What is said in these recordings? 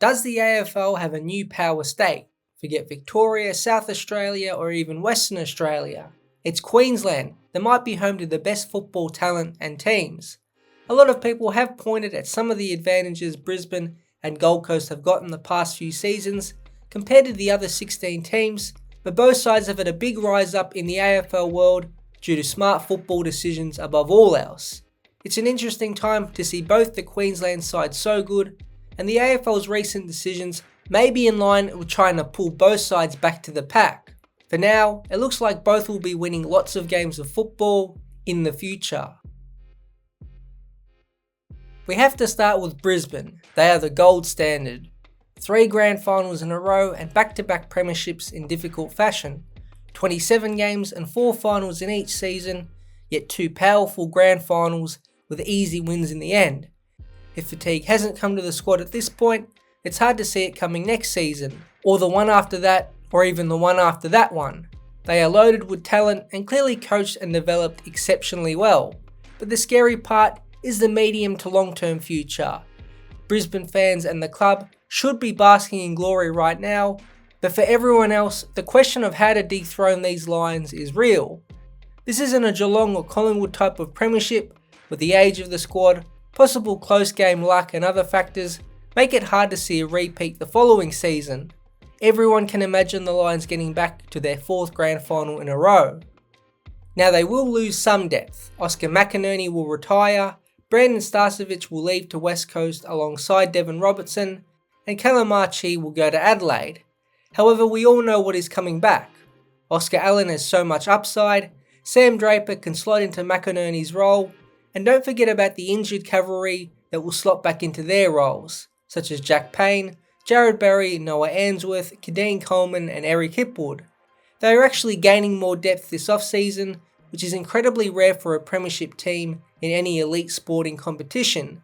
Does the AFL have a new power state? Forget Victoria, South Australia, or even Western Australia. It's Queensland that might be home to the best football talent and teams. A lot of people have pointed at some of the advantages Brisbane and Gold Coast have got in the past few seasons compared to the other 16 teams, but both sides have had a big rise up in the AFL world due to smart football decisions above all else. It's an interesting time to see both the Queensland side so good, and the AFL's recent decisions may be in line with trying to pull both sides back to the pack. For now, it looks like both will be winning lots of games of football in the future. We have to start with Brisbane. They are the gold standard. 3 grand finals in a row and back-to-back premierships in difficult fashion. 27 games and 4 finals in each season, yet 2 powerful grand finals with easy wins in the end. If fatigue hasn't come to the squad at this point, it's hard to see it coming next season, or the one after that, or even the one after that one. They are loaded with talent and clearly coached and developed exceptionally well. But the scary part is the medium to long-term future. Brisbane fans and the club should be basking in glory right now, but for everyone else, the question of how to dethrone these Lions is real. This isn't a Geelong or Collingwood type of premiership, with the age of the squad, possible close game luck and other factors make it hard to see a repeat the following season. Everyone can imagine the Lions getting back to their 4th grand final in a row. Now they will lose some depth. Oscar McInerney will retire, Brandon Starcevich will leave to West Coast alongside Devon Robertson, and Callum Archie will go to Adelaide. However, we all know what is coming back. Oscar Allen has so much upside, Sam Draper can slot into McInerney's role, and don't forget about the injured cavalry that will slot back into their roles, such as Jack Payne, Jared Berry, Noah Answorth, Kadeen Coleman and Eric Hipwood. They are actually gaining more depth this off-season, which is incredibly rare for a premiership team in any elite sporting competition.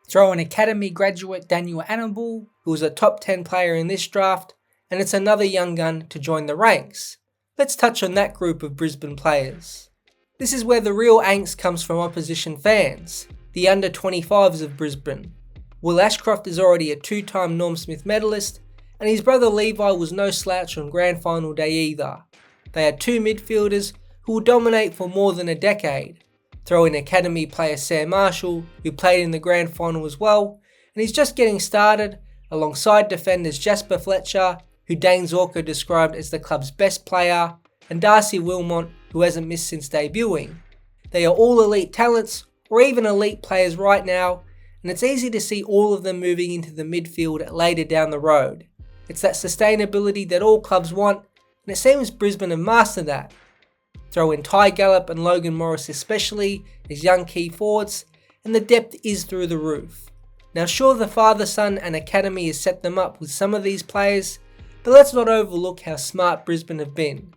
Throw in Academy graduate Daniel Annable, who was a top 10 player in this draft, and it's another young gun to join the ranks. Let's touch on that group of Brisbane players. This is where the real angst comes from opposition fans, the under-25s of Brisbane. Will Ashcroft is already a 2-time Norm Smith medalist, and his brother Levi was no slouch on grand final day either. They are 2 midfielders who will dominate for more than a decade. Throw in Academy player Sam Marshall, who played in the grand final as well, and he's just getting started, alongside defenders Jasper Fletcher, who Dane Zorko described as the club's best player, and Darcy Wilmot, who hasn't missed since debuting. They are all elite talents, or even elite players right now, and it's easy to see all of them moving into the midfield later down the road. It's that sustainability that all clubs want, and it seems Brisbane have mastered that. Throw in Ty Gallup and Logan Morris especially as young key forwards, and the depth is through the roof. Now sure, the father-son and academy has set them up with some of these players, but let's not overlook how smart Brisbane have been.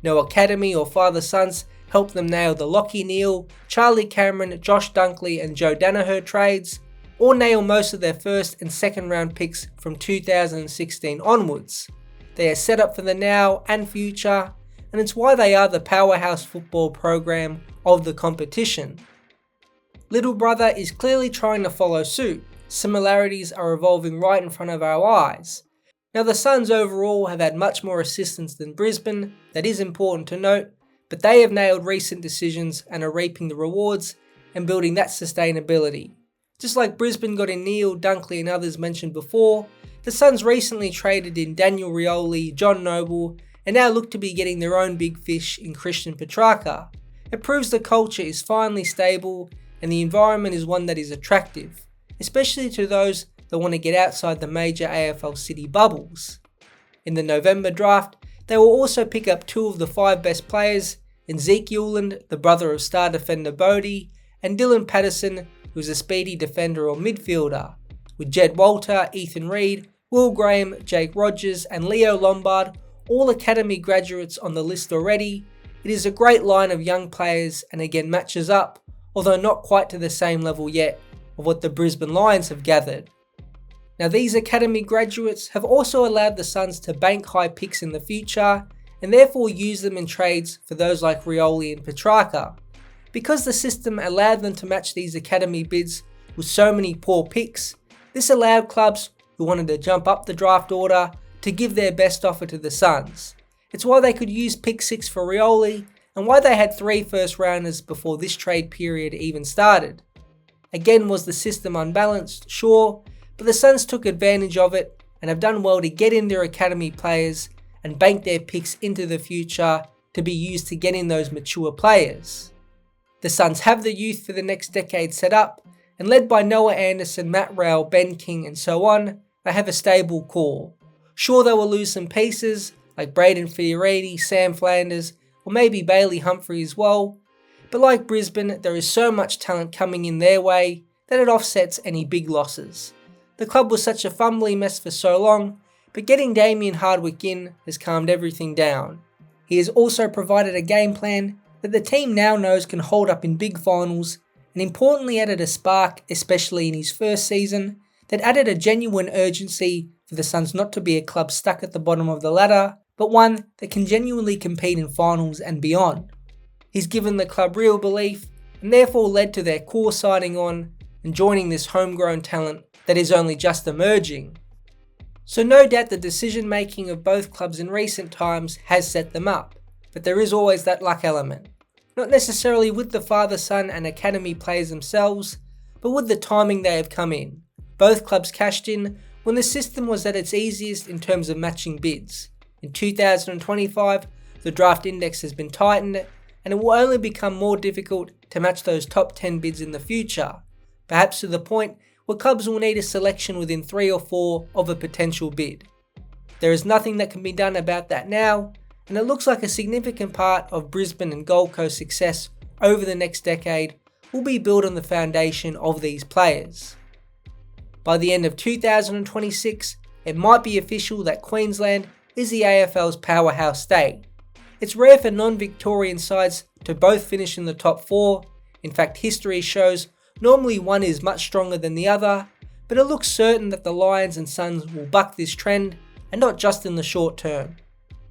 No academy or father-sons helped them nail the Lockie Neal, Charlie Cameron, Josh Dunkley and Joe Danaher trades, or nail most of their first and second round picks from 2016 onwards. They are set up for the now and future, and it's why they are the powerhouse football program of the competition. Little brother is clearly trying to follow suit. Similarities are evolving right in front of our eyes. Now the Suns overall have had much more assistance than Brisbane, that is important to note, but they have nailed recent decisions and are reaping the rewards and building that sustainability. Just like Brisbane got in Neal, Dunkley and others mentioned before, the Suns recently traded in Daniel Rioli, John Noble, and now look to be getting their own big fish in Christian Petrarca. It proves the culture is finally stable and the environment is one that is attractive, especially to those that want to get outside the major AFL city bubbles. In the November draft, they will also pick up 2 of the 5 best players in Zeke Euland, the brother of star defender Bodie, and Dylan Patterson, who is a speedy defender or midfielder. With Jed Walter, Ethan Reid, Will Graham, Jake Rogers and Leo Lombard, all academy graduates on the list already, it is a great line of young players and again matches up, although not quite to the same level yet of what the Brisbane Lions have gathered. Now these academy graduates have also allowed the Suns to bank high picks in the future and therefore use them in trades for those like Rioli and Petrarca. Because the system allowed them to match these academy bids with so many poor picks, this allowed clubs who wanted to jump up the draft order to give their best offer to the Suns. It's why they could use pick 6 for Rioli, and why they had 3 first rounders before this trade period even started. Again, was the system unbalanced? Sure, but the Suns took advantage of it and have done well to get in their academy players and bank their picks into the future to be used to get in those mature players. The Suns have the youth for the next decade set up, and led by Noah Anderson, Matt Rowell, Ben King and so on, they have a stable core. Sure, they will lose some pieces like Braden Fiorini, Sam Flanders, or maybe Bailey Humphrey as well, but like Brisbane, there is so much talent coming in their way that it offsets any big losses. The club was such a fumbly mess for so long, but getting Damien Hardwick in has calmed everything down. He has also provided a game plan that the team now knows can hold up in big finals, and importantly added a spark, especially in his first season, that added a genuine urgency for the Suns not to be a club stuck at the bottom of the ladder, but one that can genuinely compete in finals and beyond. He's given the club real belief, and therefore led to their core signing on and joining this homegrown talent that is only just emerging. So no doubt the decision making of both clubs in recent times has set them up, but there is always that luck element. Not necessarily with the father-son and academy players themselves, but with the timing they have come in. Both clubs cashed in when the system was at its easiest in terms of matching bids. In 2025, the draft index has been tightened, and it will only become more difficult to match those top 10 bids in the future, perhaps to the point where clubs will need a selection within 3 or 4 of a potential bid. There is nothing that can be done about that now, and it looks like a significant part of Brisbane and Gold Coast success over the next decade will be built on the foundation of these players. By the end of 2026, it might be official that Queensland is the AFL's powerhouse state. It's rare for non-Victorian sides to both finish in the top 4. In fact, history shows normally one is much stronger than the other, but it looks certain that the Lions and Suns will buck this trend, and not just in the short term.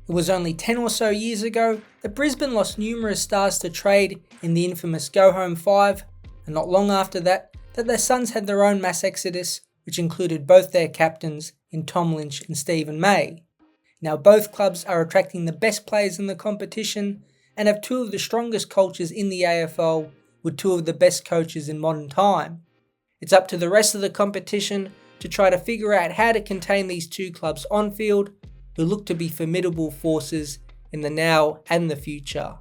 It was only 10 or so years ago that Brisbane lost numerous stars to trade in the infamous Go Home 5, and not long after that their Suns had their own mass exodus, which included both their captains in Tom Lynch and Stephen May. Now both clubs are attracting the best players in the competition and have 2 of the strongest cultures in the AFL with 2 of the best coaches in modern time. It's up to the rest of the competition to try to figure out how to contain these 2 clubs on field, who look to be formidable forces in the now and the future.